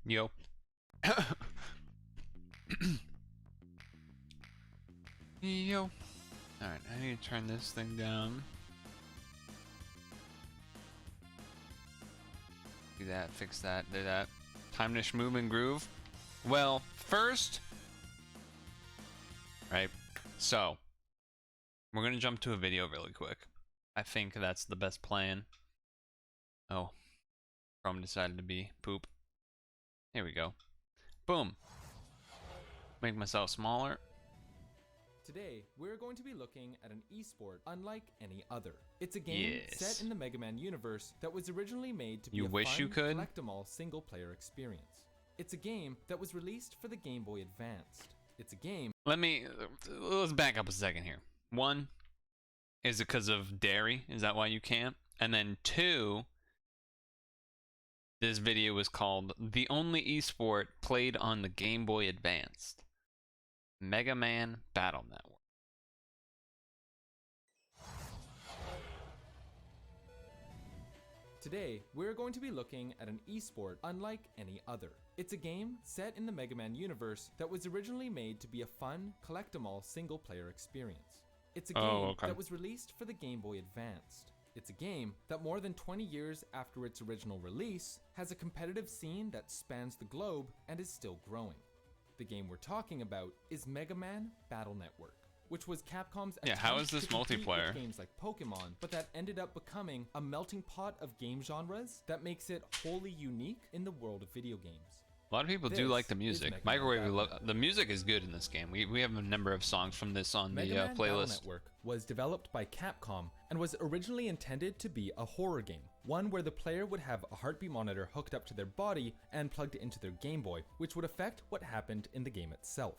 Yo. Yo. Alright, I need to turn this thing down. Do that, fix that, do that. Time to move and groove. Well, first, right? So, we're gonna jump to a video really quick. I think that's the best plan. Oh, Chrome decided to be poop. Here we go. Boom. Make myself smaller. Today, we're going to be looking at an esport unlike any other. It's a game set in the Mega Man universe that was originally made to be a fun, collect-em-all single-player experience. It's a game that was released for the Game Boy Advanced. It's a game... Let's back up a second here. One, is it because of dairy? Is that why you can't? And then two, this video was called The Only Esport Played on the Game Boy Advanced. Mega Man Battle Network. Today, we're going to be looking at an esport unlike any other. It's a game set in the Mega Man universe that was originally made to be a fun, collect-em-all single-player experience. It's a game that was released for the Game Boy Advanced. It's a game that more than 20 years after its original release has a competitive scene that spans the globe and is still growing. The game we're talking about is Mega Man Battle Network, which was Capcom's attempt how is this to compete multiplayer? with games like Pokemon, but that ended up becoming a melting pot of game genres that makes it wholly unique in the world of video games. A lot of people do like the music. The music is good in this game. We have a number of songs from this on the Mega Man Battle playlist. Network was developed by Capcom and was originally intended to be a horror game, one where the player would have a heartbeat monitor hooked up to their body and plugged into their Game Boy, which would affect what happened in the game itself.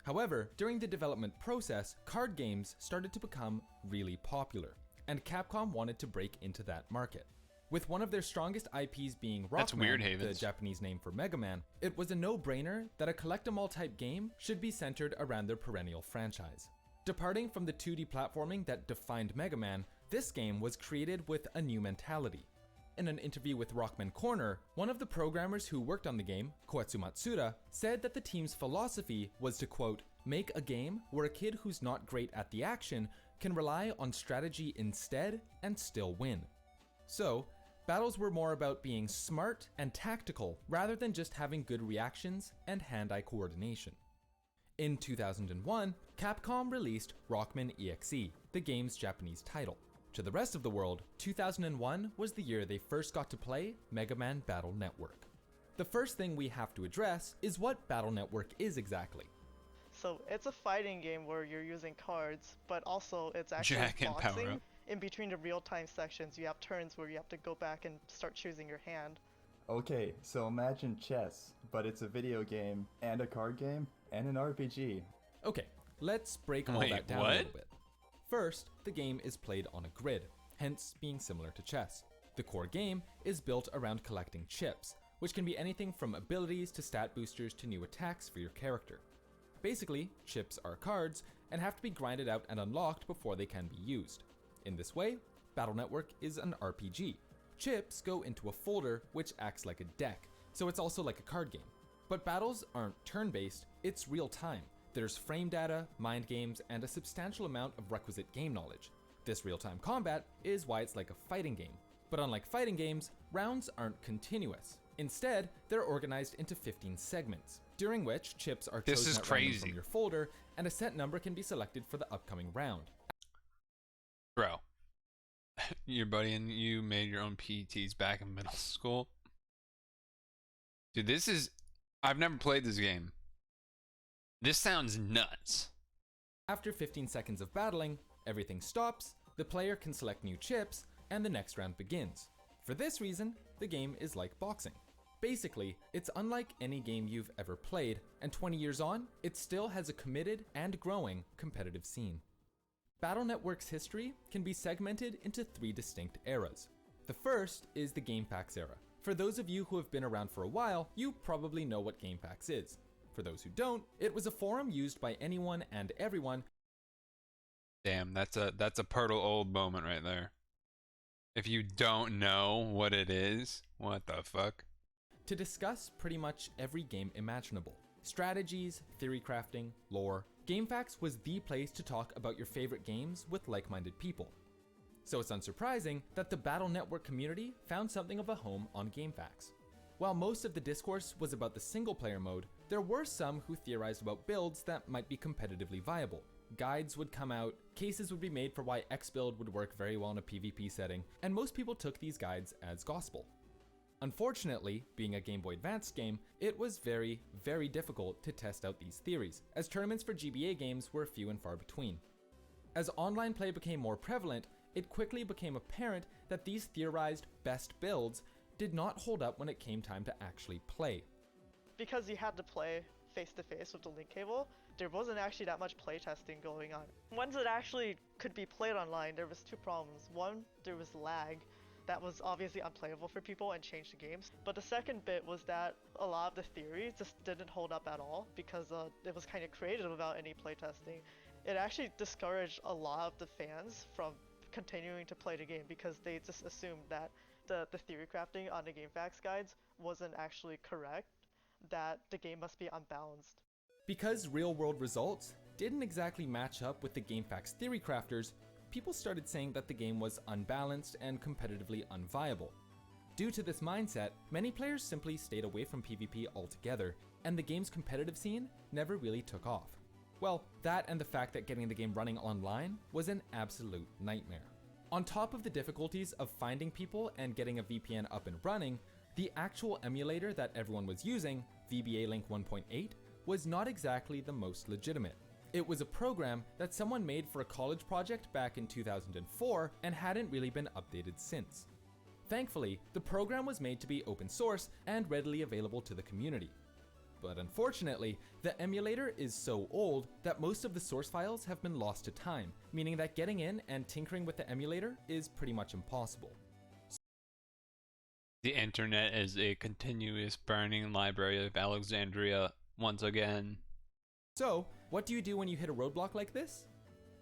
However, during the development process, card games started to become really popular, and Capcom wanted to break into that market. With one of their strongest IPs being Rockman, the Japanese name for Mega Man, it was a no-brainer that a collect-em-all type game should be centered around their perennial franchise. Departing from the 2D platforming that defined Mega Man, this game was created with a new mentality. In an interview with Rockman Corner, one of the programmers who worked on the game, Koetsu Matsuda, said that the team's philosophy was to, quote, make a game where a kid who's not great at the action can rely on strategy instead and still win. So, battles were more about being smart and tactical rather than just having good reactions and hand-eye coordination. In 2001, Capcom released Rockman EXE, the game's Japanese title. To the rest of the world, 2001 was the year they first got to play Mega Man Battle Network. The first thing we have to address is what Battle Network is exactly. So it's a fighting game where you're using cards, but also it's actually boxing. In between the real-time sections, you have turns where you have to go back and start choosing your hand. Okay, so imagine chess, but it's a video game, and a card game, and an RPG. Okay, let's break all that down a little bit. First, the game is played on a grid, hence being similar to chess. The core game is built around collecting chips, which can be anything from abilities to stat boosters to new attacks for your character. Basically, chips are cards and have to be grinded out and unlocked before they can be used. In this way, Battle Network is an RPG. Chips go into a folder which acts like a deck, so it's also like a card game. But battles aren't turn-based, it's real-time. There's frame data, mind games, and a substantial amount of requisite game knowledge. This real-time combat is why it's like a fighting game. But unlike fighting games, rounds aren't continuous. Instead, they're organized into 15 segments, during which chips are chosen at random from your folder, and a set number can be selected for the upcoming round. Bro, your buddy and you made your own PETs back in middle school? Dude, I've never played this game. This sounds nuts. After 15 seconds of battling, everything stops, the player can select new chips, and the next round begins. For this reason, the game is like boxing. Basically, it's unlike any game you've ever played, and 20 years on, it still has a committed and growing competitive scene. Battle Network's history can be segmented into 3 distinct eras. The first is the GamePAX era. For those of you who have been around for a while, you probably know what GamePAX is. For those who don't, it was a forum used by anyone and everyone. Damn, that's a Purtle old moment right there. If you don't know what it is, what the fuck? to discuss pretty much every game imaginable. Strategies, theory crafting, lore. GameFAQs was the place to talk about your favorite games with like-minded people. So it's unsurprising that the Battle Network community found something of a home on GameFAQs. While most of the discourse was about the single-player mode, there were some who theorized about builds that might be competitively viable. Guides would come out, cases would be made for why X build would work very well in a PvP setting, and most people took these guides as gospel. Unfortunately, being a Game Boy Advance game, it was very, very difficult to test out these theories, as tournaments for GBA games were few and far between. As online play became more prevalent, it quickly became apparent that these theorized best builds did not hold up when it came time to actually play. Because you had to play face-to-face with the link cable, there wasn't actually that much playtesting going on. Once it actually could be played online, there was two problems. One, there was lag that was obviously unplayable for people and changed the games. But the second bit was that a lot of the theories just didn't hold up at all because it was kind of creative without any playtesting. It actually discouraged a lot of the fans from continuing to play the game because they just assumed that the theory crafting on the GameFAQs guides wasn't actually correct, that the game must be unbalanced. Because real-world results didn't exactly match up with the GameFAQs theory crafters, people started saying that the game was unbalanced and competitively unviable. Due to this mindset, many players simply stayed away from PvP altogether, and the game's competitive scene never really took off. Well, that and the fact that getting the game running online was an absolute nightmare. On top of the difficulties of finding people and getting a VPN up and running, the actual emulator that everyone was using, VBA Link 1.8, was not exactly the most legitimate. It was a program that someone made for a college project back in 2004 and hadn't really been updated since. Thankfully, the program was made to be open source and readily available to the community. But unfortunately, the emulator is so old that most of the source files have been lost to time, meaning that getting in and tinkering with the emulator is pretty much impossible. The internet is a continuous burning library of Alexandria once again. So, what do you do when you hit a roadblock like this?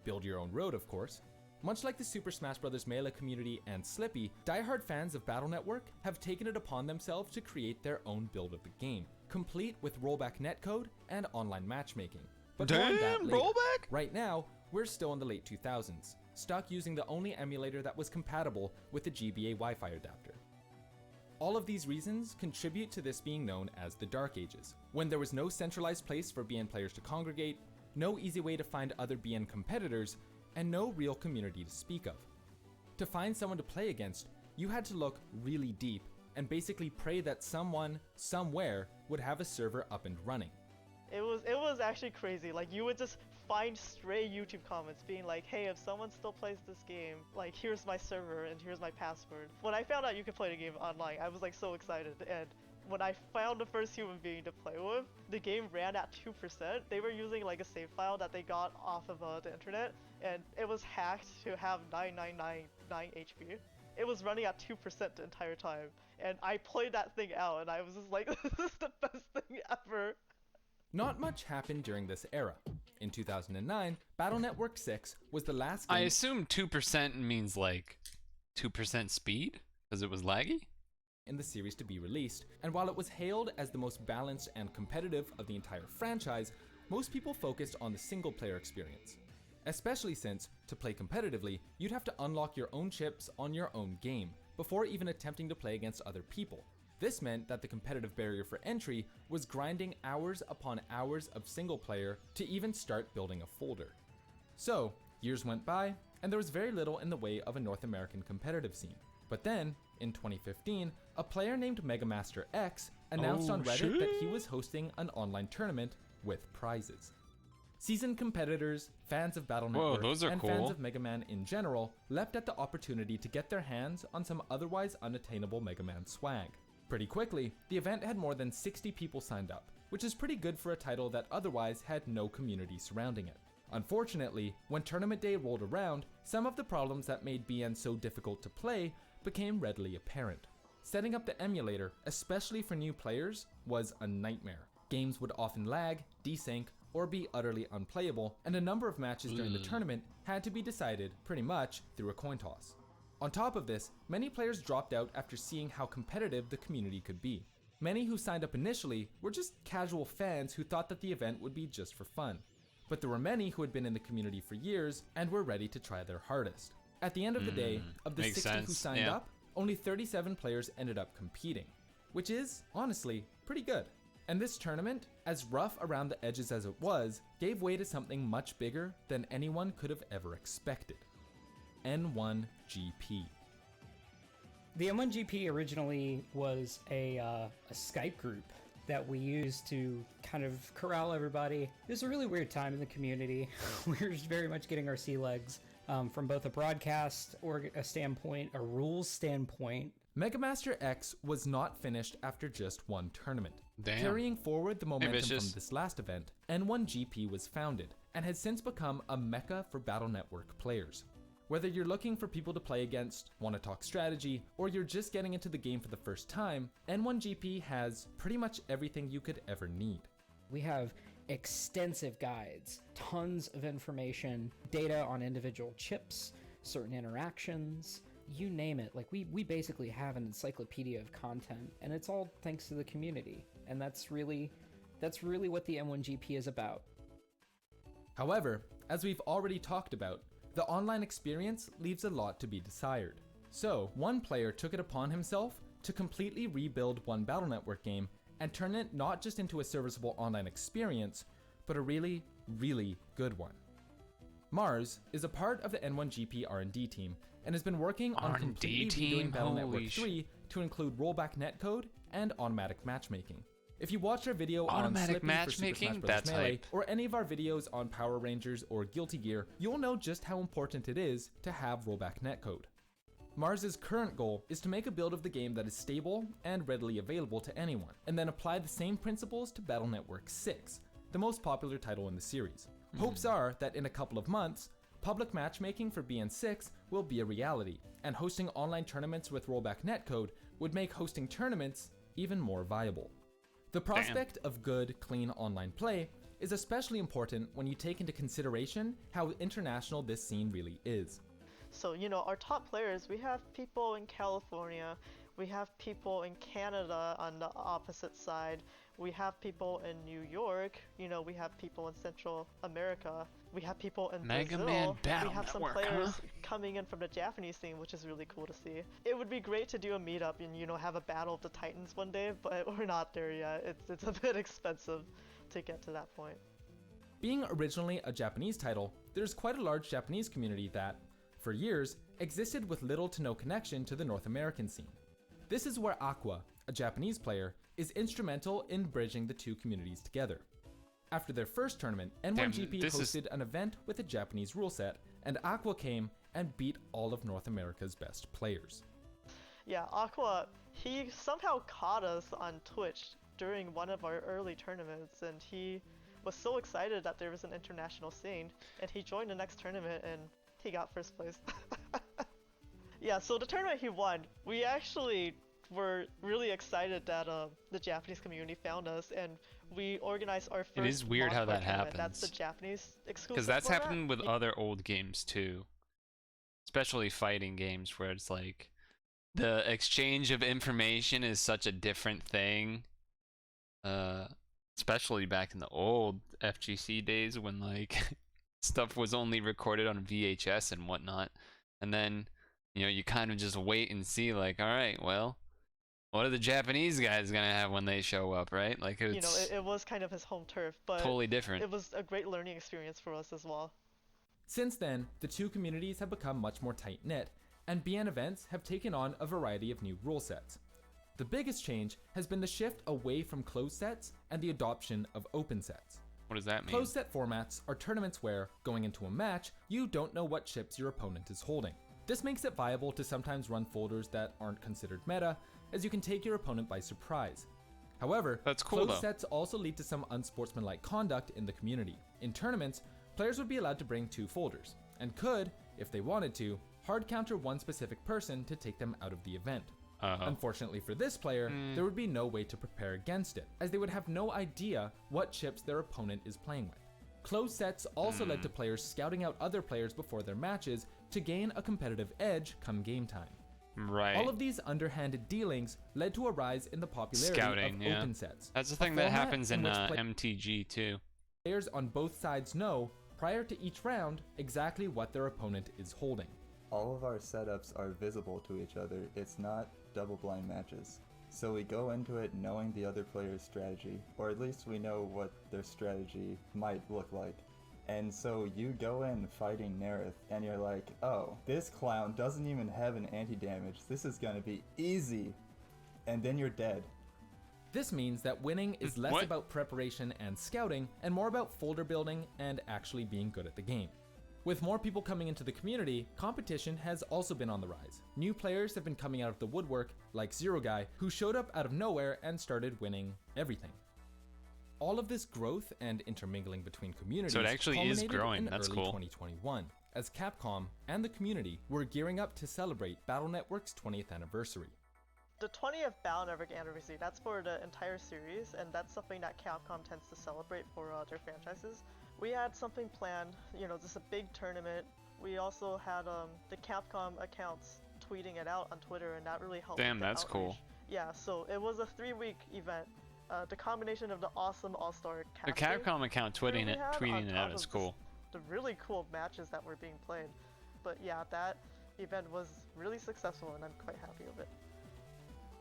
Build your own road, of course. Much like the Super Smash Bros. Melee community and Slippy, diehard fans of Battle Network have taken it upon themselves to create their own build of the game, complete with rollback netcode and online matchmaking. But more on that later. Rollback? Right now, we're still in the late 2000s, stuck using the only emulator that was compatible with the GBA Wi-Fi adapter. All of these reasons contribute to this being known as the Dark Ages, when there was no centralized place for BN players to congregate, no easy way to find other BN competitors, and no real community to speak of. To find someone to play against, you had to look really deep and basically pray that someone, somewhere, would have a server up and running. It was actually crazy. Like, you would just find stray YouTube comments being like, hey, if someone still plays this game, like, here's my server and here's my password. When I found out you could play the game online, I was like so excited, and when I found the first human being to play with, the game ran at 2%. They were using like a save file that they got off of the internet, and it was hacked to have 9999 HP. It was running at 2% the entire time, and I played that thing out, and I was just like, this is the best thing ever. Not much happened during this era. In 2009, Battle Network 6 was the last game— I assume 2% means like 2% speed? Because it was laggy? in the series to be released, and while it was hailed as the most balanced and competitive of the entire franchise, most people focused on the single player experience. Especially since, to play competitively, you'd have to unlock your own chips on your own game, before even attempting to play against other people. This meant that the competitive barrier for entry was grinding hours upon hours of single player to even start building a folder. So, years went by, and there was very little in the way of a North American competitive scene. But then, in 2015, a player named Megamaster X announced on Reddit that he was hosting an online tournament with prizes. Seasoned competitors, fans of Battle Network, and fans of Mega Man in general leapt at the opportunity to get their hands on some otherwise unattainable Mega Man swag. Pretty quickly, the event had more than 60 people signed up, which is pretty good for a title that otherwise had no community surrounding it. Unfortunately, when tournament day rolled around, some of the problems that made BN so difficult to play became readily apparent. Setting up the emulator, especially for new players, was a nightmare. Games would often lag, desync, or be utterly unplayable, and a number of matches during the tournament had to be decided pretty much through a coin toss. On top of this, many players dropped out after seeing how competitive the community could be. Many who signed up initially were just casual fans who thought that the event would be just for fun. But there were many who had been in the community for years and were ready to try their hardest. At the end of the day, of the makes 60 who sense, signed yeah. up, only 37 players ended up competing, which is, honestly, pretty good. And this tournament, as rough around the edges as it was, gave way to something much bigger than anyone could have ever expected. N1GP. The N1GP originally was a Skype group that we used to kind of corral everybody. It was a really weird time in the community. We were just very much getting our sea legs from both a broadcast or a standpoint, a rules standpoint. Megamaster X was not finished after just one tournament. Damn. Carrying forward the momentum vicious. from this last event, N1GP was founded and has since become a mecca for Battle Network players. Whether you're looking for people to play against, want to talk strategy, or you're just getting into the game for the first time, N1GP has pretty much everything you could ever need. We have extensive guides, tons of information, data on individual chips, certain interactions, you name it. Like we basically have an encyclopedia of content, and it's all thanks to the community. And that's really what the N1GP is about. However, as we've already talked about, the online experience leaves a lot to be desired. So, one player took it upon himself to completely rebuild one Battle Network game and turn it not just into a serviceable online experience, but a really, really good one. Mars is a part of the N1GP R&D team and has been working on R&D completely team? redoing Battle Holy Network 3 to include rollback netcode and automatic matchmaking. If you watch our video Automatic on Slippy for Super matchmaking? Smash Bros. That's Melee, hype. or any of our videos on Power Rangers or Guilty Gear, you'll know just how important it is to have rollback netcode. Mars's current goal is to make a build of the game that is stable and readily available to anyone, and then apply the same principles to Battle Network 6, the most popular title in the series. Hopes are that in a couple of months, public matchmaking for BN6 will be a reality, and hosting online tournaments with rollback netcode would make hosting tournaments even more viable. The prospect of good, clean online play is especially important when you take into consideration how international this scene really is. So, you know, our top players, we have people in California, we have people in Canada on the opposite side, we have people in New York, you know, we have people in Central America, we have people in Mega Brazil, Man Battle we have some Network, players huh? coming in from the Japanese scene, which is really cool to see. It would be great to do a meetup and, you know, have a battle of the Titans one day, but we're not there yet. It's a bit expensive to get to that point. Being originally a Japanese title, there's quite a large Japanese community that, for years, existed with little to no connection to the North American scene. This is where Aqua, a Japanese player, is instrumental in bridging the two communities together. After their first tournament, N1GP hosted an event with a Japanese rule set, and Aqua came and beat all of North America's best players. Yeah, Aqua, he somehow caught us on Twitch during one of our early tournaments, and he was so excited that there was an international scene, and he joined the next tournament and he got first place. Yeah, so the tournament he won, we actually were really excited that the Japanese community found us, and we organized our first. It is weird how that tournament. That's happens. the Japanese exclusive. Because that's format. happened with other old games too. Especially fighting games where it's like the exchange of information is such a different thing. Especially back in the old FGC days when like stuff was only recorded on VHS and whatnot. And then, you know, you kind of just wait and see like, all right, well, what are the Japanese guys gonna have when they show up, right? Like it's You know, it was kind of his home turf, but totally different. it was a great learning experience for us as well. Since then, the two communities have become much more tight-knit, and BN events have taken on a variety of new rule sets. The biggest change has been the shift away from closed sets and the adoption of open sets. What does that mean? Closed set formats are tournaments where, going into a match, you don't know what chips your opponent is holding. This makes it viable to sometimes run folders that aren't considered meta, as you can take your opponent by surprise. However, That's cool, closed though. sets also lead to some unsportsmanlike conduct in the community. In tournaments, players would be allowed to bring 2 folders, and could, if they wanted to, hard counter one specific person to take them out of the event. Unfortunately for this player, there would be no way to prepare against it, as they would have no idea what chips their opponent is playing with. Closed sets also led to players scouting out other players before their matches to gain a competitive edge come game time. Right. All of these underhanded dealings led to a rise in the popularity Scouting, of yeah. open sets. That's the a thing that format happens in which MTG too. players on both sides know, prior to each round, exactly what their opponent is holding. All of our setups are visible to each other. It's not double-blind matches. So we go into it knowing the other player's strategy, or at least we know what their strategy might look like. And so you go in fighting Nerith, and you're like, oh, this clown doesn't even have an anti-damage. This is gonna be easy. And then you're dead. This means that winning is less What? about preparation and scouting, and more about folder building and actually being good at the game. With more people coming into the community, competition has also been on the rise. New players have been coming out of the woodwork, like Zero Guy, who showed up out of nowhere and started winning everything. All of this growth and intermingling between communities So it actually is culminated growing. in That's early cool. 2021, as Capcom and the community were gearing up to celebrate Battle Network's 20th anniversary. The 20th Battle Network anniversary, that's for the entire series, and that's something that Capcom tends to celebrate for their franchises. We had something planned, you know, just a big tournament. We also had the Capcom accounts tweeting it out on Twitter, and that really helped. Damn, with the that's cool. outreach. Yeah, so it was a 3-week event. The combination of the awesome all-star The casting Capcom account crew we tweeting it, had on tweeting it top out of is just cool. the really cool matches that were being played. But yeah, that event was really successful, and I'm quite happy with it.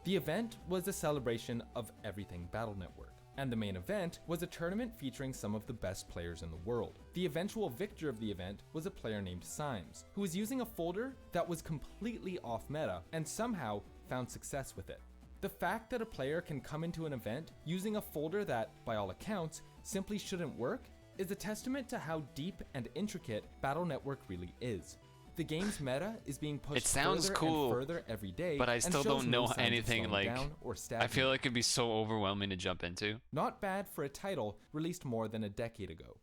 The event was a celebration of everything Battle Network, and the main event was a tournament featuring some of the best players in the world. The eventual victor of the event was a player named Symes, who was using a folder that was completely off meta and somehow found success with it. The fact that a player can come into an event using a folder that, by all accounts, simply shouldn't work is a testament to how deep and intricate Battle Network really is. The game's meta is being pushed It sounds further cool, and further every day, but I and still shows don't no know signs of anything, slowing like, down or I feel stagnating. like it'd be so overwhelming to jump into. Not bad for a title released more than a decade ago.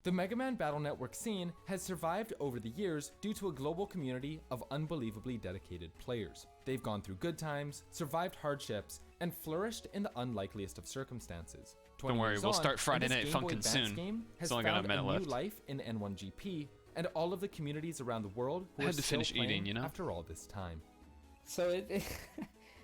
The Mega Man Battle Network scene has survived over the years due to a global community of unbelievably dedicated players. They've gone through good times, survived hardships, and flourished in the unlikeliest of circumstances. 20 Don't worry, years we'll on, start and Friday this Night Game Boy Funkin' Advance soon. game has It's only got a found minute new left. life in N1GP and all of the communities around the world who I are had to still finish playing eating, you know? after all this time. So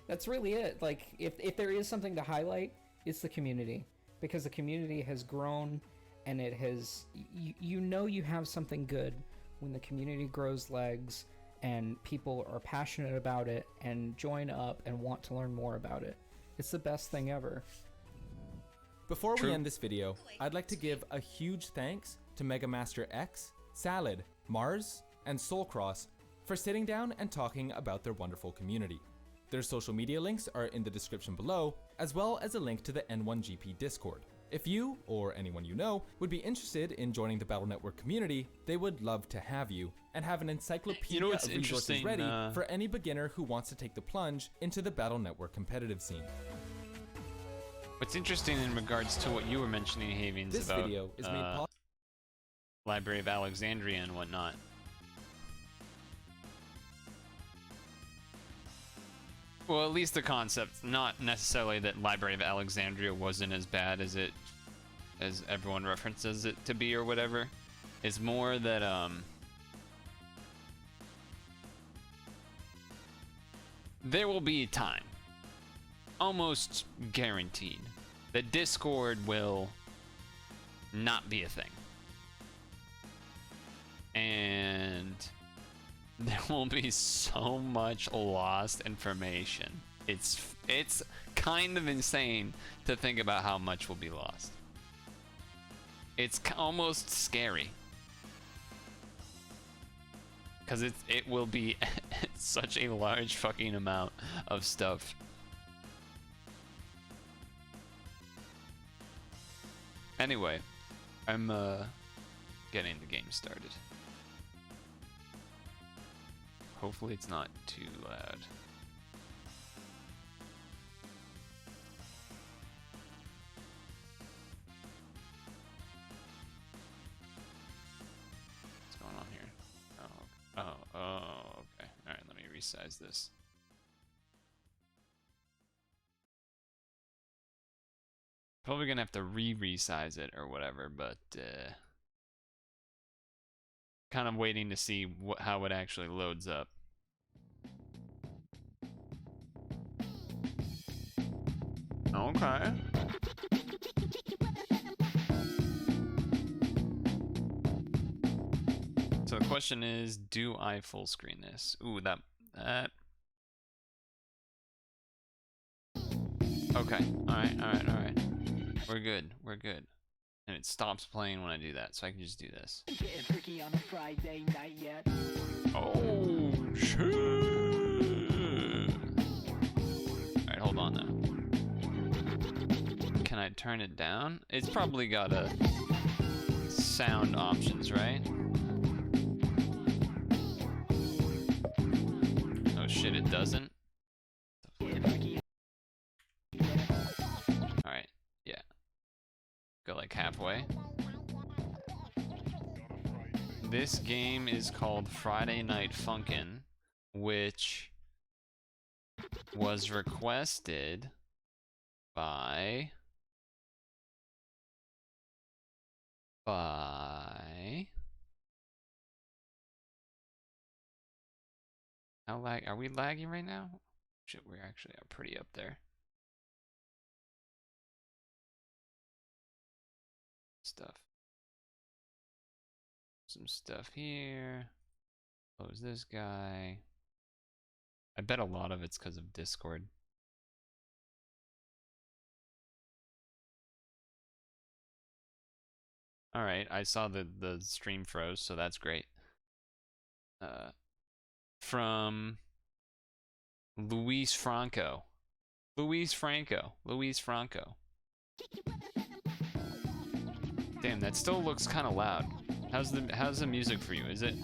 that's really it. Like, if there is something to highlight, it's the community, because the community has grown, and it has. You know you have something good when the community grows legs and people are passionate about it and join up and want to learn more about it. It's the best thing ever. Before True. we end this video, I'd like to give a huge thanks to Mega Master X, Salad, Mars, and Soulcross for sitting down and talking about their wonderful community. Their social media links are in the description below, as well as a link to the N1GP Discord. If you, or anyone you know, would be interested in joining the Battle Network community, they would love to have you, and have an encyclopedia You know what's of resources interesting, ready for any beginner who wants to take the plunge into the Battle Network competitive scene. What's interesting in regards to what you were mentioning, Havens, This about video is made possible. Library of Alexandria and whatnot. Well, at least the concept, not necessarily that Library of Alexandria wasn't as bad as everyone references it to be or whatever. It's more that there will be a time, almost guaranteed, that Discord will not be a thing. And there will be so much lost information. It's kind of insane to think about how much will be lost. It's almost scary. Because it will be such a large fucking amount of stuff. Anyway, I'm getting the game started. Hopefully it's not too loud. What's going on here? Oh, okay. Alright, let me resize this. Probably gonna have to resize it or whatever, but kind of waiting to see how it actually loads up. Okay. So the question is, do I full screen this? Ooh, that. Okay. All right. We're good. And it stops playing when I do that, so I can just do this. Oh, shit. Alright, hold on though. Can I turn it down? It's probably got a sound options, right? Oh shit, it doesn't? Alright, yeah. Go like halfway. This game is called Friday Night Funkin', which was requested by how are we lagging right now? Shit, we actually are pretty up there. Some stuff here. Close this guy. I bet a lot of it's because of Discord. Alright, I saw the stream froze, so that's great. From Luis Franco. Luis Franco. Damn, that still looks kind of loud. How's the music for you? Is it?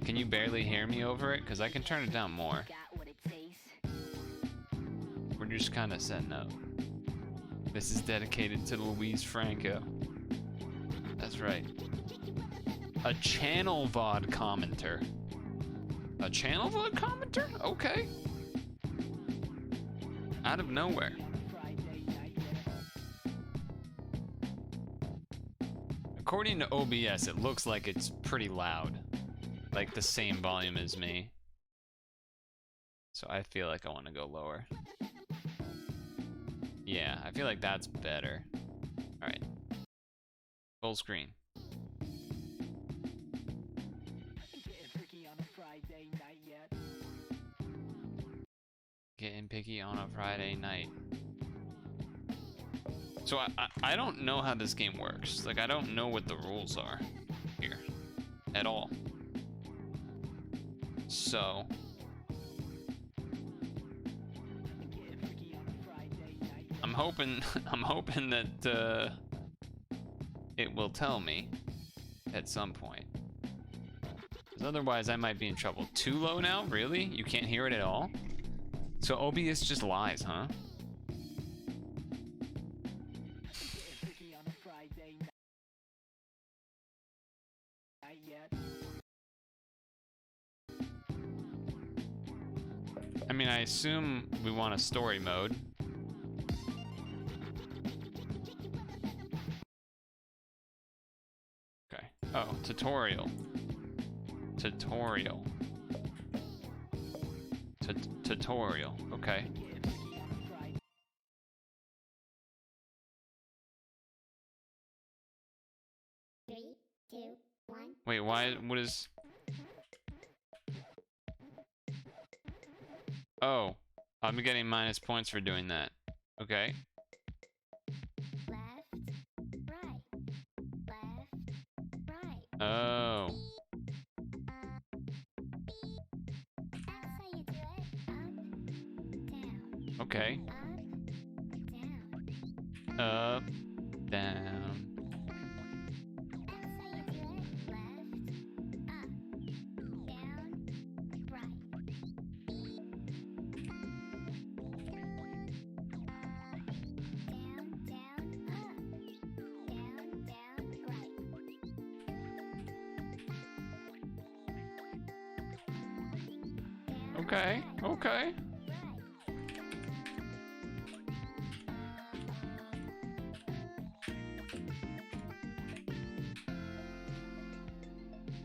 Can you barely hear me over it? Cause I can turn it down more. We're just kind of setting up. This is dedicated to Luis Franco. That's right. A channel VOD commenter. A channel VOD commenter? Okay. Out of nowhere. According to OBS, it looks like it's pretty loud. Like the same volume as me. So I feel like I want to go lower. Yeah, I feel like that's better. Alright. Full screen. Getting picky on a Friday night. So I don't know how this game works. Like, I don't know what the rules are here at all. So I'm hoping that it will tell me at some point. Because otherwise I might be in trouble. Too low now? Really? You can't hear it at all? So OBS just lies, huh? I mean, I assume we want a story mode. Okay. Oh, tutorial. Tutorial. Tutorial. Okay. Three, two, one. Wait, why? What is? Oh, I'm getting minus points for doing that. Okay. Left, right. Left, right. Oh. That's how you do it. Up, down. Okay. Up, down. Up, down. That's how you do it. Left, up, down, right. Down, down, up. Down, down, right. Down, Okay. right, Okay. right.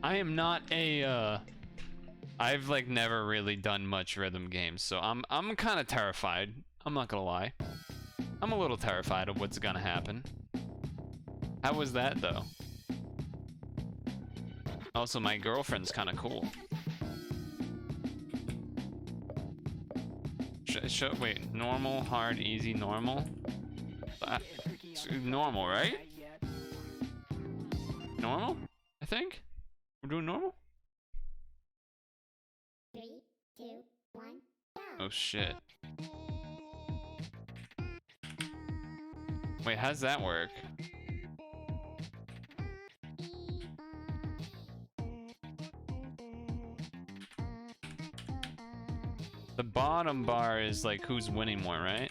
I am not a I've like never really done much rhythm games, so I'm kind of terrified. I'm not gonna lie. I'm a little terrified of what's gonna happen. How was that though? Also, my girlfriend's kind of cool. Wait, normal, hard, easy, normal? Normal, right? Normal? I think? We're doing normal? 3, 2, 1, go. Oh shit. Wait, how's that work? The bottom bar is like who's winning more, right?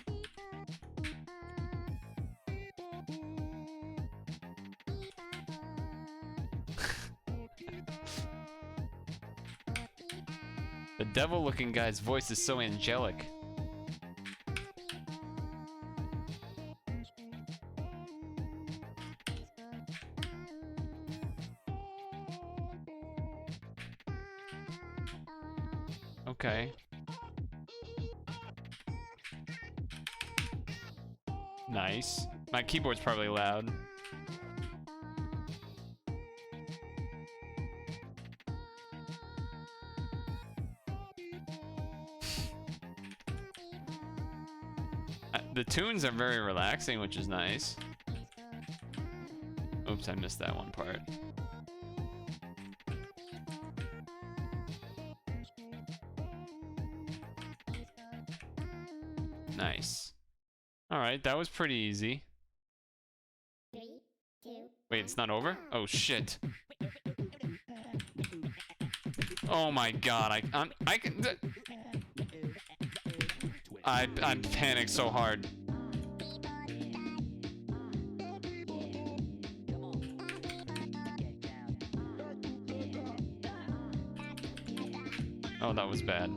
The devil looking guy's voice is so angelic. Okay. Nice. My keyboard's probably loud. The tunes are very relaxing, which is nice. Oops, I missed that one part. Nice. Alright, that was pretty easy. 3, 2, Wait, it's not over? Oh shit. Oh my god, I can I panicked so hard. Oh, that was bad.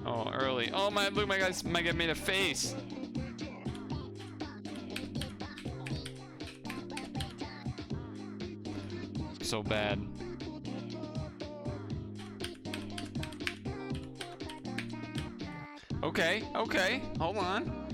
Oh, early. Oh my, look, my guy made a face. So bad. Okay, okay, hold on.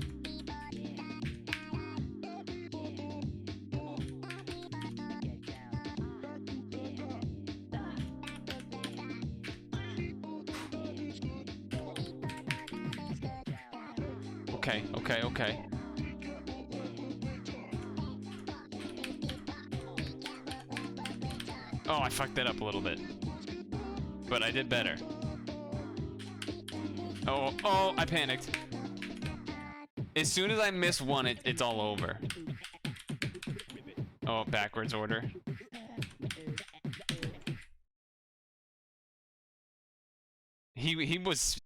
Okay, okay, okay. Oh, I fucked that up a little bit. But I did better. Oh, oh, I panicked. As soon as I miss one, it's all over. Oh, backwards order. He was